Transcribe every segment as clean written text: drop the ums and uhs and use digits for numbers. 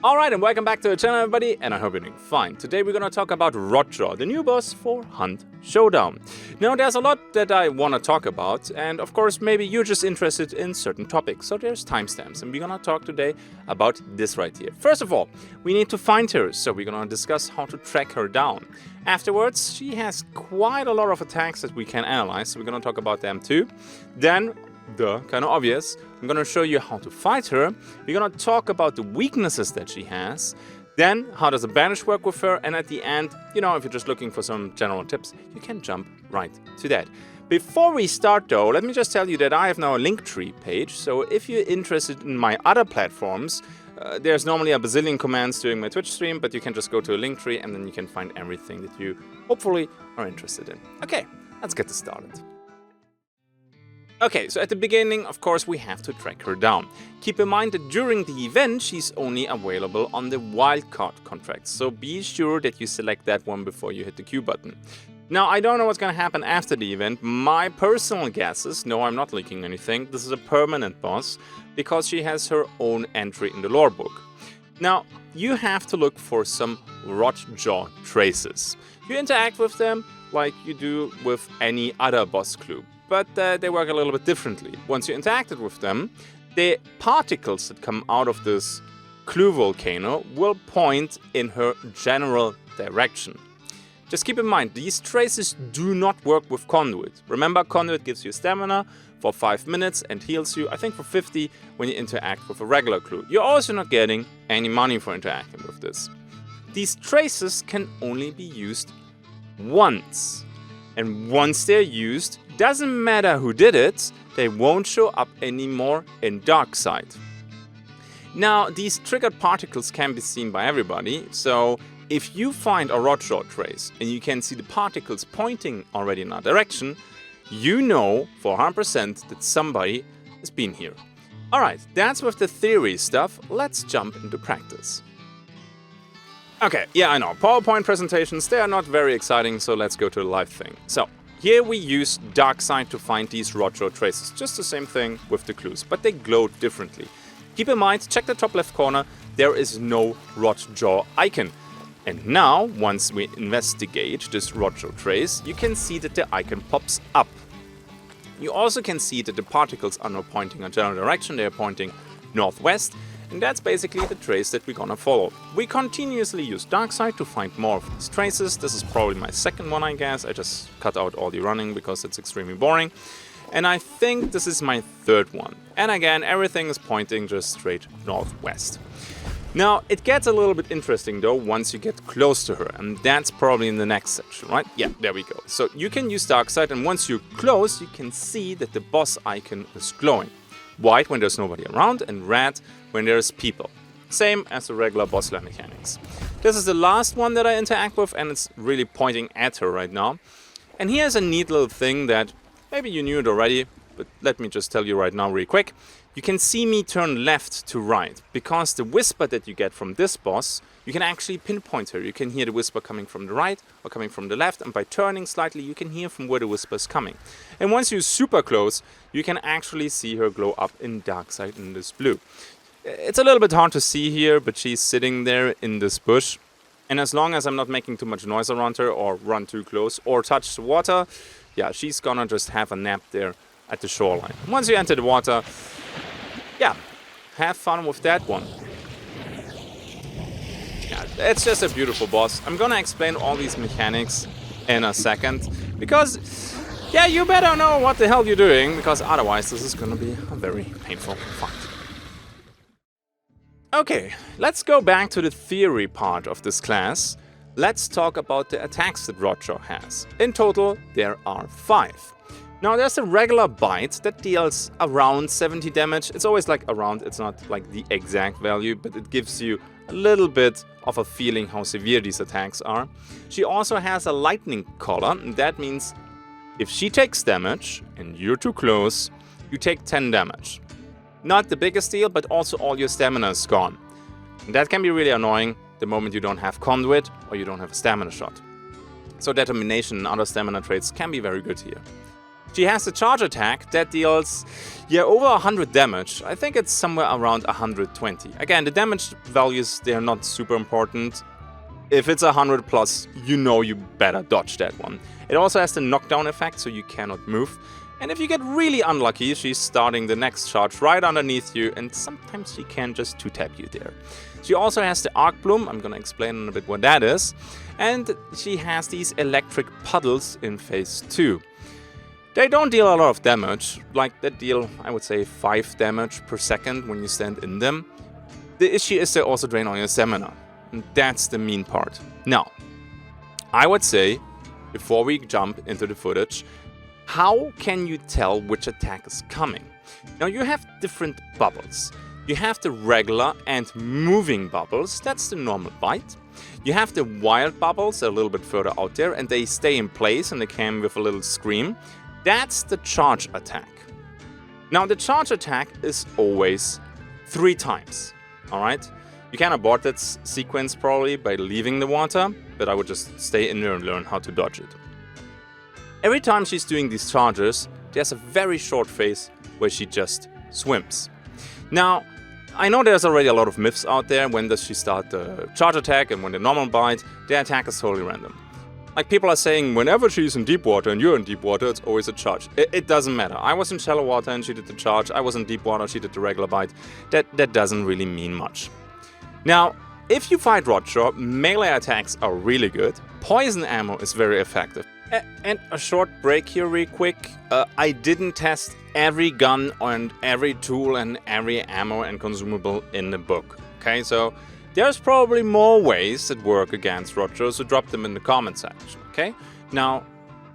Alright, and welcome back to the channel, everybody, and I hope you're doing fine. Today we're gonna talk about Rotjaw, the new boss for Hunt Showdown. Now, there's a lot that I wanna talk about, and of course, maybe you're just interested in certain topics, so there's timestamps, and we're gonna talk today about this right here. First of all, we need to find her, so we're gonna discuss how to track her down. Afterwards, she has quite a lot of attacks that we can analyze, so we're gonna talk about them too. Then, kind of obvious, I'm gonna show you how to fight her. We're gonna talk about the weaknesses that she has. Then, how does a banish work with her? And at the end, you know, if you're just looking for some general tips, you can jump right to that. Before we start though, let me just tell you that I have now a Linktree page. So if you're interested in my other platforms, there's normally a bazillion commands during my Twitch stream, but you can just go to a Linktree and then you can find everything that you hopefully are interested in. Okay, let's get this started. Okay, so at the beginning, of course, we have to track her down. Keep in mind that during the event, she's only available on the wildcard contract, so be sure that you select that one before you hit the Q button. Now, I don't know what's gonna happen after the event. My personal guess is, no, I'm not leaking anything, this is a permanent boss, because she has her own entry in the lore book. Now, you have to look for some Rotjaw traces. You interact with them like you do with any other boss clue. But they work a little bit differently. Once you interacted with them, the particles that come out of this clue volcano will point in her general direction. Just keep in mind, these traces do not work with Conduit. Remember, Conduit gives you stamina for 5 minutes and heals you, I think, for 50 when you interact with a regular clue. You're also not getting any money for interacting with this. These traces can only be used once. And once they're used, doesn't matter who did it, they won't show up anymore in Darkside. Now, these triggered particles can be seen by everybody, so if you find a Rotjaw trace and you can see the particles pointing already in that direction, you know for 100% that somebody has been here. Alright, that's with the theory stuff, let's jump into practice. Okay, yeah, I know, PowerPoint presentations, they are not very exciting, so let's go to the live thing. So, here we use Darkside to find these Rotjaw traces, just the same thing with the clues, but they glow differently. Keep in mind, check the top left corner, there is no Rotjaw icon. And now, once we investigate this Rotjaw trace, you can see that the icon pops up. You also can see that the particles are not pointing in a general direction, they are pointing northwest. And that's basically the trace that we're gonna follow. We continuously use Darkside to find more of these traces. This is probably my second one, I guess. I just cut out all the running because it's extremely boring. And I think this is my third one. And again, everything is pointing just straight northwest. Now, it gets a little bit interesting though once you get close to her, and that's probably in the next section, right? Yeah, there we go. So you can use Darkside, and once you're close, you can see that the boss icon is glowing. White when there's nobody around, and red when there's people. Same as the regular boss level mechanics. This is the last one that I interact with, and it's really pointing at her right now. And here's a neat little thing that maybe you knew it already, but let me just tell you right now really quick. You can see me turn left to right, because the whisper that you get from this boss, you can actually pinpoint her. You can hear the whisper coming from the right or coming from the left, and by turning slightly you can hear from where the whisper is coming. And once you're super close, you can actually see her glow up in Darkside in this blue. It's a little bit hard to see here, but she's sitting there in this bush. And as long as I'm not making too much noise around her or run too close or touch the water, yeah, she's gonna just have a nap there at the shoreline. Once you enter the water, yeah, have fun with that one. Yeah, it's just a beautiful boss. I'm gonna explain all these mechanics in a second, because, yeah, you better know what the hell you're doing, because otherwise this is gonna be a very painful fight. Okay, let's go back to the theory part of this class. Let's talk about the attacks that Rotjaw has. In total, there are 5. Now, there's a regular bite that deals around 70 damage. It's always like around, it's not like the exact value, but it gives you a little bit of a feeling how severe these attacks are. She also has a lightning collar, and that means if she takes damage and you're too close, you take 10 damage. Not the biggest deal, but also all your stamina is gone. And that can be really annoying the moment you don't have Conduit or you don't have a stamina shot. So Determination and other stamina traits can be very good here. She has a charge attack that deals, over 100 damage. I think it's somewhere around 120. Again, the damage values, they're not super important. If it's 100 plus, you better dodge that one. It also has the knockdown effect, so you cannot move. And if you get really unlucky, she's starting the next charge right underneath you, and sometimes she can just 2-tap you there. She also has the Arc Bloom, I'm gonna explain in a bit what that is. And she has these electric puddles in phase 2. They don't deal a lot of damage, like they deal, I would say, 5 damage per second when you stand in them. The issue is they also drain all your stamina, and that's the mean part. Now, I would say, before we jump into the footage, how can you tell which attack is coming? Now, you have different bubbles. You have the regular and moving bubbles, that's the normal bite. You have the wild bubbles, a little bit further out there, and they stay in place and they come with a little scream. That's the charge attack. Now, the charge attack is always 3 times, alright? You can abort that sequence probably by leaving the water, but I would just stay in there and learn how to dodge it. Every time she's doing these charges, there's a very short phase where she just swims. Now, I know there's already a lot of myths out there. When does she start the charge attack and when the normal bite, the attack is totally random. Like, people are saying whenever she's in deep water and you're in deep water, it's always a charge. It doesn't matter. I was in shallow water and she did the charge. I was in deep water, she did the regular bite. That doesn't really mean much. Now, if you fight Rotjaw, melee attacks are really good. Poison ammo is very effective. And a short break here real quick. I didn't test every gun and every tool and every ammo and consumable in the book. Okay, so there's probably more ways that work against Rotjaw, so drop them in the comment section. Okay, now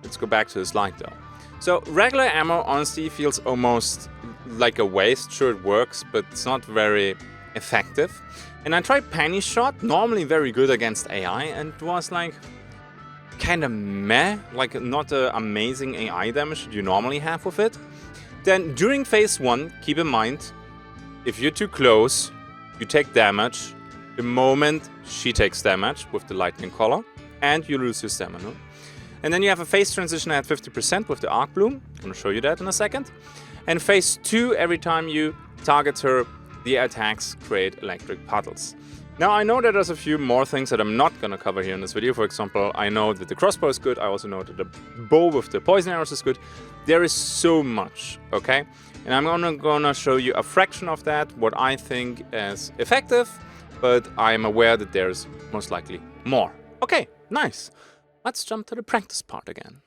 let's go back to the slide though. So regular ammo honestly feels almost like a waste. Sure, it works, but it's not very effective. And I tried Penny Shot, normally very good against AI, and it was like kind of meh, like not the amazing AI damage you normally have with it. Then during phase 1, keep in mind, if you're too close, you take damage the moment she takes damage with the lightning collar, and you lose your stamina. And then you have a phase transition at 50% with the Arc Bloom. I'm going to show you that in a second. And phase 2, every time you target her, the attacks create electric puddles. Now, I know that there's a few more things that I'm not going to cover here in this video. For example, I know that the crossbow is good. I also know that the bow with the poison arrows is good. There is so much, okay? And I'm gonna show you a fraction of that, what I think is effective, but I'm aware that there's most likely more. Okay, nice. Let's jump to the practice part again.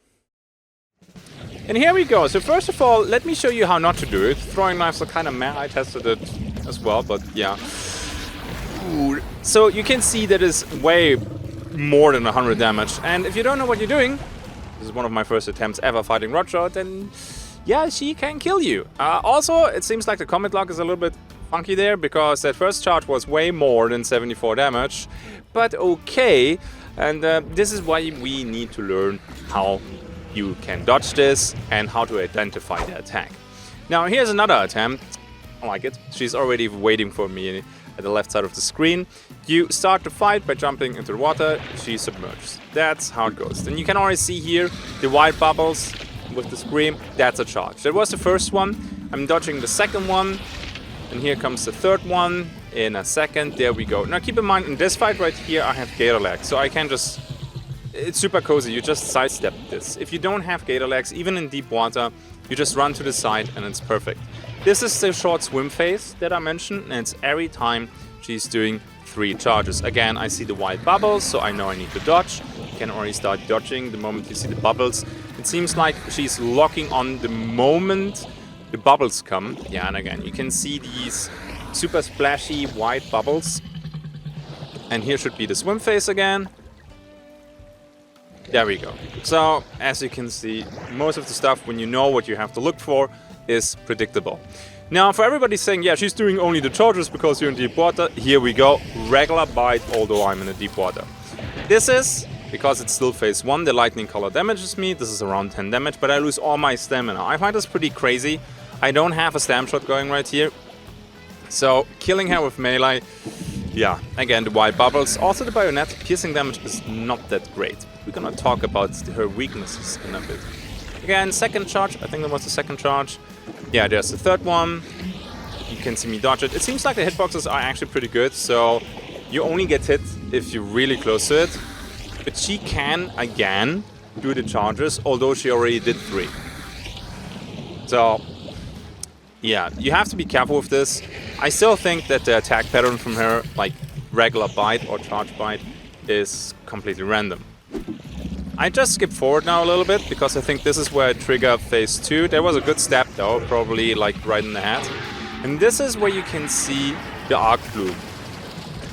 And here we go. So first of all, let me show you how not to do it. Throwing knives are kind of meh. I tested it as well, but yeah. So you can see that is way more than 100 damage. And if you don't know what you're doing, this is one of my first attempts ever fighting Rotjaw, then yeah, she can kill you. Also, it seems like the comment log is a little bit funky there, because that first charge was way more than 74 damage. But okay, and this is why we need to learn how you can dodge this and how to identify the attack. Now here's another attempt. I like it. She's already waiting for me at the left side of the screen. You start the fight by jumping into the water, she submerges. That's how it goes. Then you can already see here the white bubbles with the scream, that's a charge. That was the first one. I'm dodging the second one, and here comes the third one in a second. There we go. Now keep in mind, in this fight right here, I have gator legs, so I can just... It's super cozy, you just sidestep this. If you don't have gator legs, even in deep water, you just run to the side and it's perfect. This is the short swim phase that I mentioned, and it's every time she's doing 3 charges. Again, I see the white bubbles, so I know I need to dodge. You can already start dodging the moment you see the bubbles. It seems like she's locking on the moment the bubbles come. Yeah, and again, you can see these super splashy white bubbles. And here should be the swim phase again. There we go. So, as you can see, most of the stuff, when you know what you have to look for, is predictable. Now, for everybody saying, yeah, she's doing only the charges because you're in deep water, here we go. Regular bite, although I'm in a deep water. This is, because it's still phase 1, the lightning color damages me. This is around 10 damage, but I lose all my stamina. I find this pretty crazy. I don't have a stam shot going right here. So, killing her with melee, yeah, again, the white bubbles. Also, the bayonet piercing damage is not that great. We're gonna talk about her weaknesses in a bit. Again, second charge. I think that was the second charge. Yeah, there's the third one. You can see me dodge it. It seems like the hitboxes are actually pretty good, so you only get hit if you're really close to it. But she can, again, do the charges, although she already did 3. So, yeah, you have to be careful with this. I still think that the attack pattern from her, like regular bite or charge bite, is completely random. I just skip forward now a little bit, because I think this is where I trigger phase 2. There was a good step though, probably like right in the head. And this is where you can see the arc bloom.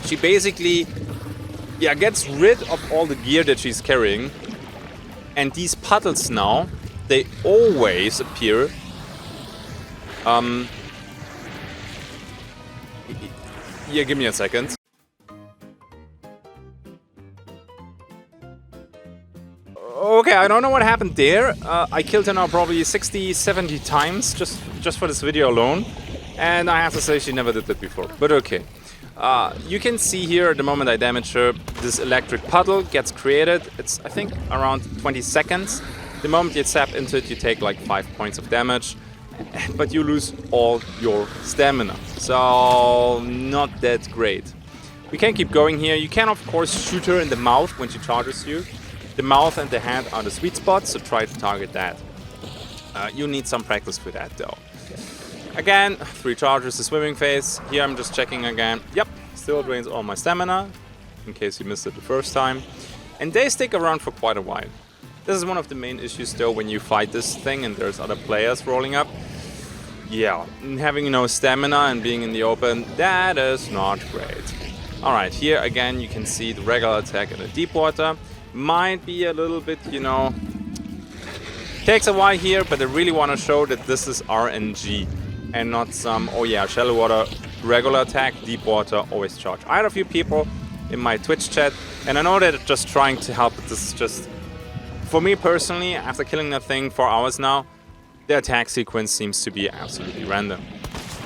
She basically, yeah, gets rid of all the gear that she's carrying. And these puddles now, they always appear. Yeah, give me a second. Okay, I don't know what happened there. I killed her now probably 60, 70 times just for this video alone. And I have to say she never did that before, but okay. You can see here the moment I damage her, this electric puddle gets created. It's, I think, around 20 seconds. The moment you tap into it, you take like 5 points of damage. But you lose all your stamina. So, not that great. We can keep going here. You can, of course, shoot her in the mouth when she charges you. The mouth and the head are the sweet spots, so try to target that. You need some practice for that, though. Again, 3 charges, the swimming phase. Here I'm just checking again. Yep, still drains all my stamina, in case you missed it the first time. And they stick around for quite a while. This is one of the main issues, though, when you fight this thing and there's other players rolling up. Yeah, having no stamina and being in the open, that is not great. Alright, here again you can see the regular attack in the deep water. Might be a little bit, you know, takes a while here, but I really want to show that this is RNG and not some, oh yeah, shallow water, regular attack, deep water, always charge. I had a few people in my Twitch chat, and I know that they're just trying to help, but this is just, for me personally, after killing that thing for hours now, the attack sequence seems to be absolutely random.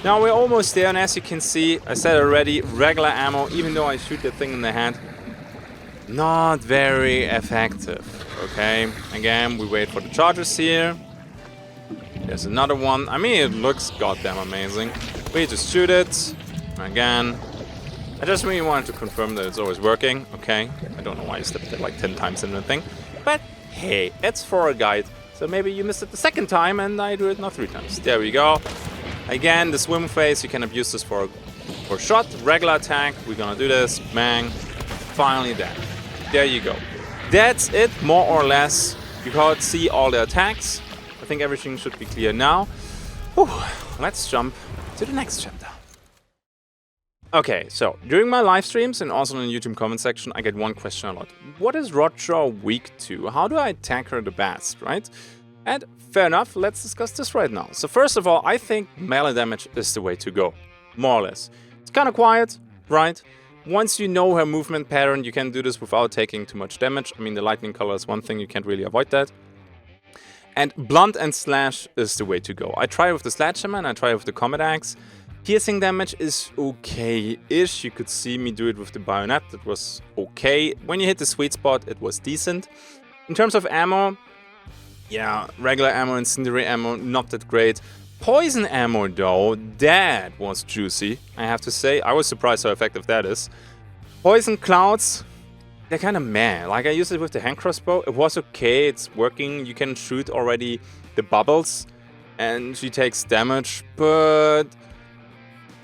Now we're almost there, and as you can see, I said already, regular ammo, even though I shoot that thing in the head, not very effective, okay? Again, we wait for the charges here. There's another one. I mean, it looks goddamn amazing. We just shoot it. Again. I just really wanted to confirm that it's always working, okay? I don't know why you stepped it like 10 times in the thing. But hey, it's for a guide. So maybe you missed it the second time and I do it now 3 times. There we go. Again, the swim phase, you can abuse this for shot. Regular attack, we're gonna do this. Bang. Finally dead. There you go. That's it, more or less. You can't see all the attacks. I think everything should be clear now. Whew. Let's jump to the next chapter. Okay, so during my live streams and also in the YouTube comment section, I get one question a lot. What is Rotjaw weak to? How do I attack her the best, right? And fair enough, let's discuss this right now. So first of all, I think melee damage is the way to go, more or less. It's kind of quiet, right? Once you know her movement pattern, you can do this without taking too much damage. I mean, the lightning color is one thing, you can't really avoid that. And blunt and slash is the way to go. I try with the sledgehammer and I try with the combat axe. Piercing damage is okay-ish. You could see me do it with the bayonet. That was okay. When you hit the sweet spot, it was decent. In terms of ammo, yeah, regular ammo, incendiary ammo, not that great. Poison ammo, though, that was juicy, I have to say. I was surprised how effective that is. Poison clouds, they're kind of meh. Like, I used it with the hand crossbow. It was okay, it's working. You can shoot already the bubbles, and she takes damage, but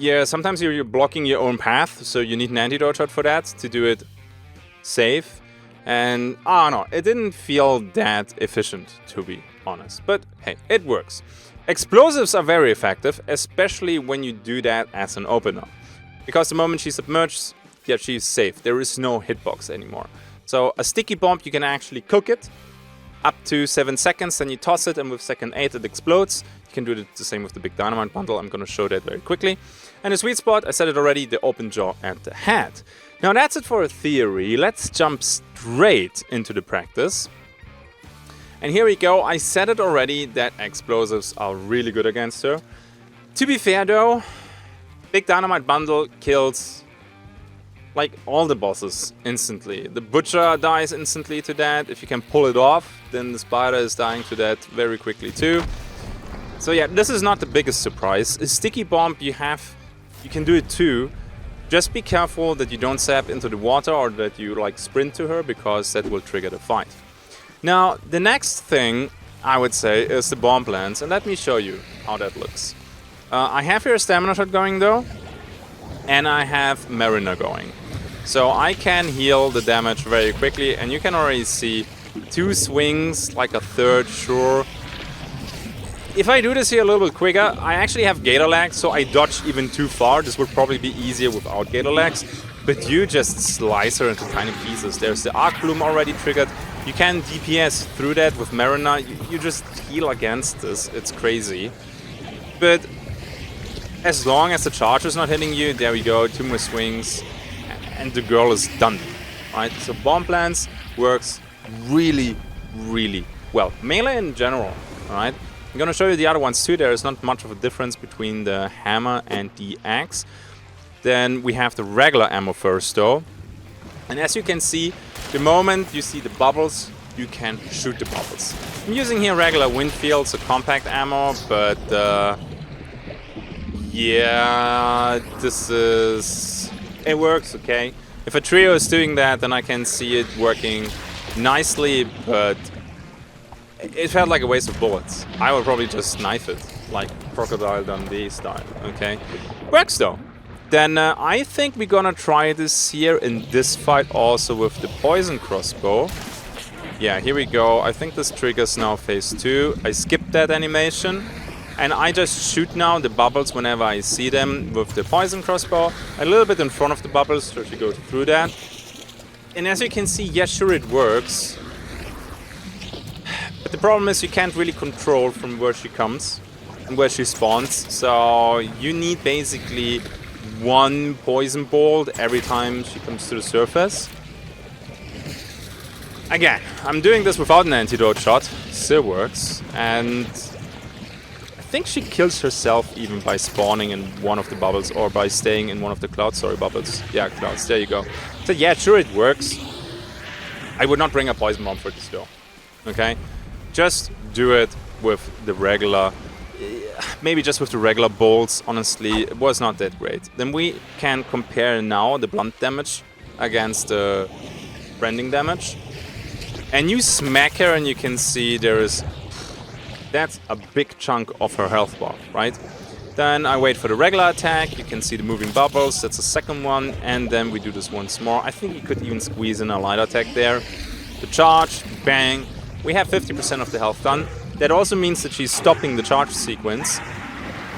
yeah, sometimes you're blocking your own path, so you need an antidote shot for that to do it safe. And, I don't know, it didn't feel that efficient, to be honest. But, hey, it works. Explosives are very effective, especially when you do that as an opener. Because the moment she submerges, yeah, she's safe. There is no hitbox anymore. So a sticky bomb, you can actually cook it up to 7 seconds, then you toss it, and with second 8 it explodes. You can do the same with the big dynamite bundle. I'm going to show that very quickly. And the sweet spot, I said it already, the open jaw and the head. Now that's it for a theory. Let's jump straight into the practice. And here we go. I said it already that explosives are really good against her. To be fair though, big dynamite bundle kills like all the bosses instantly. The Butcher dies instantly to that. If you can pull it off, then the Spider is dying to that very quickly too. So yeah, this is not the biggest surprise. A Sticky Bomb you can do it too. Just be careful that you don't zap into the water or that you like sprint to her, because that will trigger the fight. Now, the next thing I would say is the Bomb Lance, and let me show you how that looks. I have here a Stamina Shot going though, and I have Mariner going. So I can heal the damage very quickly, and you can already see 2 swings, like a third, sure. If I do this here a little bit quicker, I actually have Gator Legs, so I dodge even too far. This would probably be easier without Gator Legs, but you just slice her into tiny pieces. There's the Arc Bloom already triggered. You can DPS through that with Mariner. You just heal against this. It's crazy. But as long as the charge is not hitting you, there we go, 2 more swings, and the girl is done. Right? So Bomb Lance works really, really well. Melee in general, alright? I'm gonna show you the other ones too. There is not much of a difference between the hammer and the axe. Then we have the regular ammo first though. And as you can see, the moment you see the bubbles, you can shoot the bubbles. I'm using here regular Windfield, so compact ammo, but yeah, it works okay. If a trio is doing that, then I can see it working nicely, but it felt like a waste of bullets. I would probably just knife it, like Crocodile Dundee style, okay? Works though. Then I think we're gonna try this here in this fight also with the Poison Crossbow. Yeah, here we go. I think this triggers now phase 2. I skipped that animation. And I just shoot now the bubbles whenever I see them with the Poison Crossbow. A little bit in front of the bubbles, so she goes through that. And as you can see, yeah, sure it works. But the problem is you can't really control from where she comes and where she spawns. So you need basically 1 Poison Bolt every time she comes to the surface. Again, I'm doing this without an antidote shot. Still works. And I think she kills herself even by spawning in one of the bubbles or by staying in one of the clouds. Sorry, bubbles. Yeah, clouds. There you go. So yeah, sure it works. I would not bring a Poison Bomb for this though. Okay? Just do it with the regular, maybe just with the regular bolts. Honestly, it was not that great. Then we can compare now the blunt damage against the branding damage. And you smack her and you can see that's a big chunk of her health bar, right? Then I wait for the regular attack. You can see the moving bubbles. That's the second one. And then we do this once more. I think you could even squeeze in a light attack there. The charge, bang. We have 50% of the health done. That also means that she's stopping the charge sequence.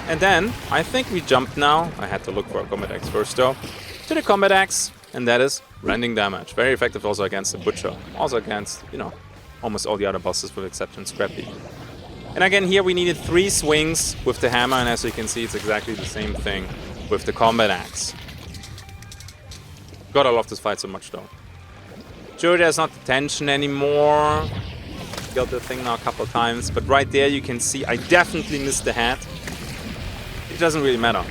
And then I think we jump now. I had to look for a combat axe first though. To the combat axe. And that is rending damage. Very effective also against the Butcher. Also against, you know, almost all the other bosses with exception Scrappy. And again, here we needed 3 swings with the hammer, and as you can see, it's exactly the same thing with the combat axe. Gotta love this fight so much, though. Sure, there's not the tension anymore. Killed the thing now a couple of times, but right there you can see I definitely missed the head. It doesn't really matter.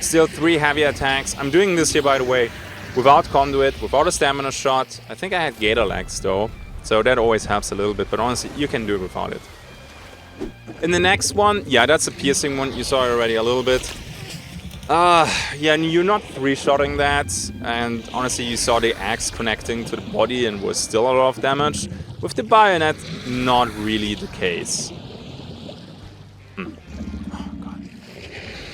Still 3 heavy attacks. I'm doing this here, by the way, without conduit, without a stamina shot. I think I had Gator Legs, though, so that always helps a little bit, but honestly, you can do it without it. In the next one, yeah, that's a piercing one. You saw it already a little bit. Yeah, and you're not 3-shotting that. And honestly, you saw the axe connecting to the body and was still a lot of damage. With the bayonet, not really the case. Oh, God.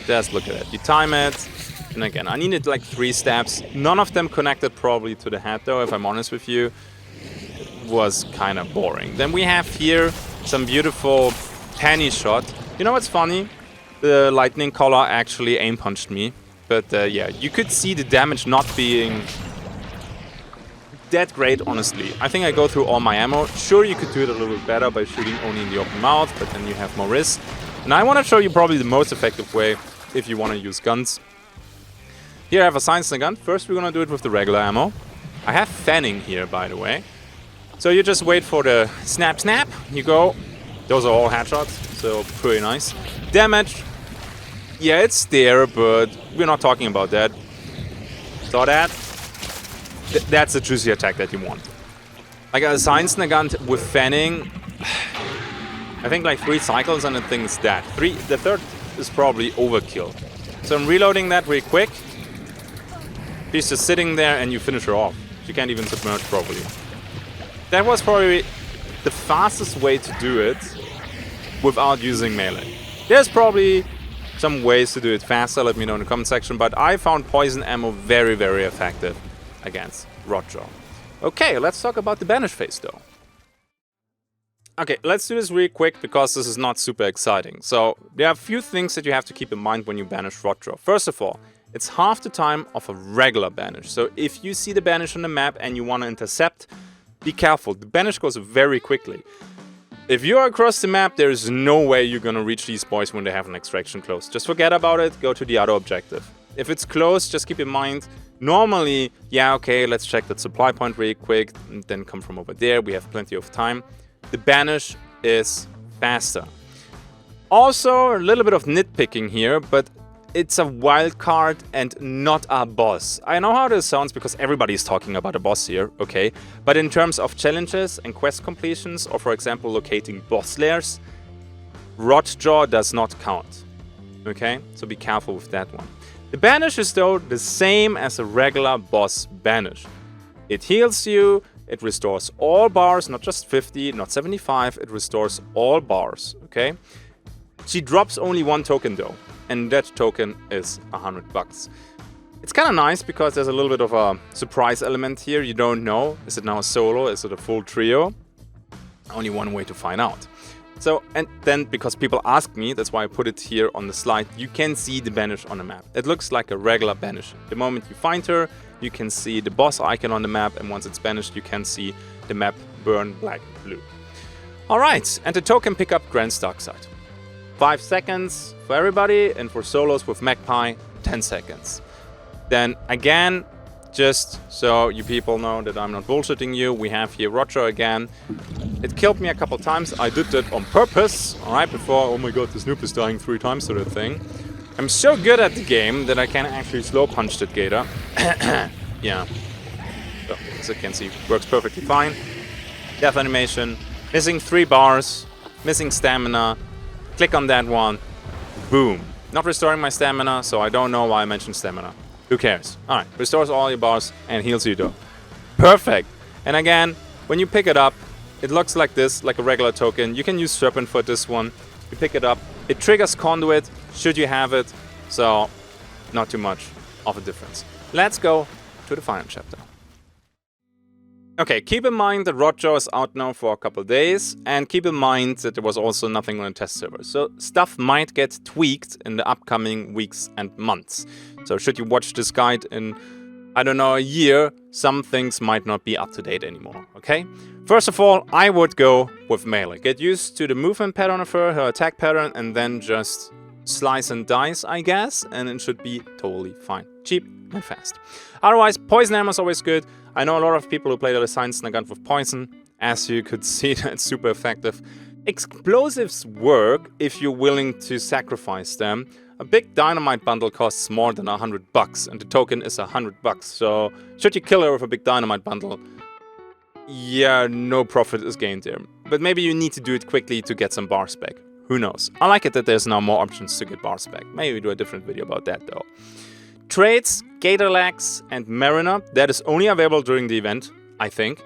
Just look at it. You time it. And again, I needed like 3 stabs. None of them connected probably to the head, though, if I'm honest with you. It was kind of boring. Then we have here some beautiful penny shot. You know what's funny? The lightning collar actually aim punched me. But yeah, you could see the damage not being that great, honestly. I think I go through all my ammo. Sure, you could do it a little bit better by shooting only in the open mouth, but then you have more risk. And I want to show you probably the most effective way if you want to use guns. Here I have a science gun. First we're going to do it with the regular ammo. I have fanning here, by the way. So you just wait for the snap, snap. You go. Those are all headshots, so pretty nice. Damage. Yeah, it's there, but we're not talking about that. Saw that? That's a juicy attack that you want. Like a Science Nagant with fanning, I think like 3 cycles and the thing's dead. The third is probably overkill. So I'm reloading that really quick. She's just sitting there and you finish her off. She can't even submerge properly. That was probably the fastest way to do it without using melee. There's probably some ways to do it faster, let me know in the comment section, but I found poison ammo very, very effective against Rotjaw. Okay, let's talk about the banish phase though. Okay, let's do this really quick because this is not super exciting. So, there are a few things that you have to keep in mind when you banish Rotjaw. First of all, it's half the time of a regular banish. So, if you see the banish on the map and you want to intercept, be careful. The banish goes very quickly. If you're across the map, there is no way you're gonna reach these boys when they have an extraction close. Just forget about it, go to the other objective. If it's close, just keep in mind, normally, yeah, okay, let's check that supply point really quick, and then come from over there, we have plenty of time. The banish is faster. Also, a little bit of nitpicking here, but it's a wild card and not a boss. I know how this sounds because everybody's talking about a boss here, okay? But in terms of challenges and quest completions, or for example locating boss lairs, Rotjaw does not count, okay? So be careful with that one. The banish is though the same as a regular boss banish. It heals you, it restores all bars, not just 50, not 75, it restores all bars, okay? She drops only 1 token though. And that token is $100. It's kind of nice because there's a little bit of a surprise element here. You don't know, is it now a solo, is it a full trio? Only one way to find out. So, and then because people ask me, that's why I put it here on the slide, you can see the banish on the map. It looks like a regular banish. The moment you find her, you can see the boss icon on the map, and once it's banished, you can see the map burn black and blue. Alright, and the token pickup grants Darkside. 5 seconds for everybody, and for solos with Magpie, 10 seconds. Then again, just so you people know that I'm not bullshitting you, we have here Rotjaw again. It killed me a couple times, I did that on purpose, alright, before, oh my god, the Snoop is dying 3 times to that thing. I'm so good at the game that I can actually slow punch that gator. Yeah. So, as you can see, works perfectly fine. Death animation, missing 3 bars, missing stamina. Click on that one, boom. Not restoring my stamina, so I don't know why I mentioned stamina. Who cares? Alright, restores all your bars and heals you though. Perfect! And again, when you pick it up, it looks like this, like a regular token. You can use Serpent for this one. You pick it up, it triggers Conduit, should you have it, so not too much of a difference. Let's go to the final chapter. Okay, keep in mind that Rotjaw is out now for a couple days, and keep in mind that there was also nothing on the test server. So stuff might get tweaked in the upcoming weeks and months. So should you watch this guide in, I don't know, a year, some things might not be up to date anymore, okay? First of all, I would go with melee. Get used to the movement pattern of her attack pattern, and then just slice and dice, I guess, and it should be totally fine. Cheap and fast. Otherwise, poison ammo is always good. I know a lot of people who play the Science Nagant with poison. As you could see, that's super effective. Explosives work if you're willing to sacrifice them. A big dynamite bundle costs more than $100, and the token is $100. So, should you kill her with a big dynamite bundle, yeah, no profit is gained there. But maybe you need to do it quickly to get some bars back. Who knows? I like it that there's now more options to get bars back. Maybe we do a different video about that though. Traits, Gator Legs and Mariner, that is only available during the event, I think.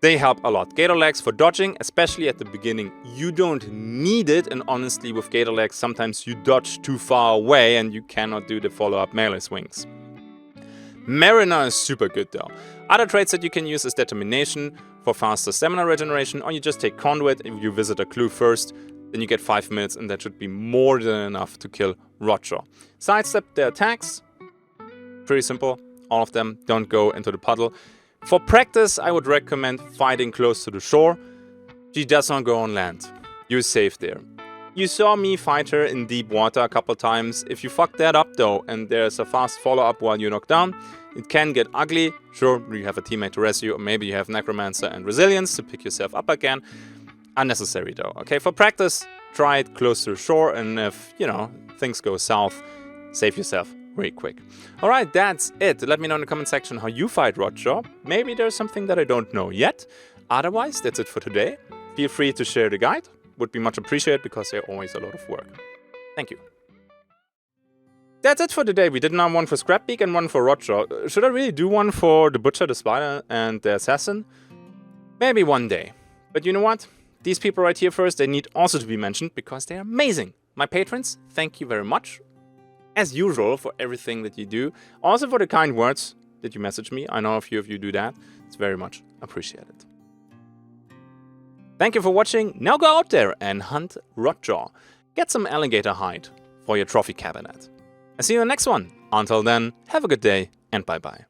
They help a lot. Gator Legs for dodging, especially at the beginning. You don't need it, and honestly with Gator Legs sometimes you dodge too far away and you cannot do the follow-up melee swings. Mariner is super good though. Other traits that you can use is Determination for faster stamina regeneration, or you just take Conduit if you visit a clue first. Then you get 5 minutes, and that should be more than enough to kill Rotjaw. Sidestep their attacks. Pretty simple. All of them. Don't go into the puddle. For practice, I would recommend fighting close to the shore. She does not go on land. You're safe there. You saw me fight her in deep water a couple times. If you fuck that up though, and there's a fast follow-up while you're knocked down, it can get ugly. Sure, you have a teammate to rescue, or maybe you have Necromancer and Resilience to pick yourself up again. Unnecessary though. Okay, for practice, try it close to the shore, and if, you know, things go south, save yourself very quick. Alright, that's it. Let me know in the comment section how you fight Rotjaw. Maybe there's something that I don't know yet. Otherwise, that's it for today. Feel free to share the guide. Would be much appreciated because they're always a lot of work. Thank you. That's it for today. We did now one for Scrapbeak and one for Rotjaw. Should I really do one for the Butcher, the Spider, and the Assassin? Maybe one day. But you know what? These people right here first, they need also to be mentioned because they're amazing. My patrons, thank you very much. As usual, for everything that you do. Also for the kind words that you message me. I know a few of you do that. It's very much appreciated. Thank you for watching. Now go out there and hunt Rotjaw. Get some alligator hide for your trophy cabinet. I'll see you in the next one. Until then, have a good day and bye-bye.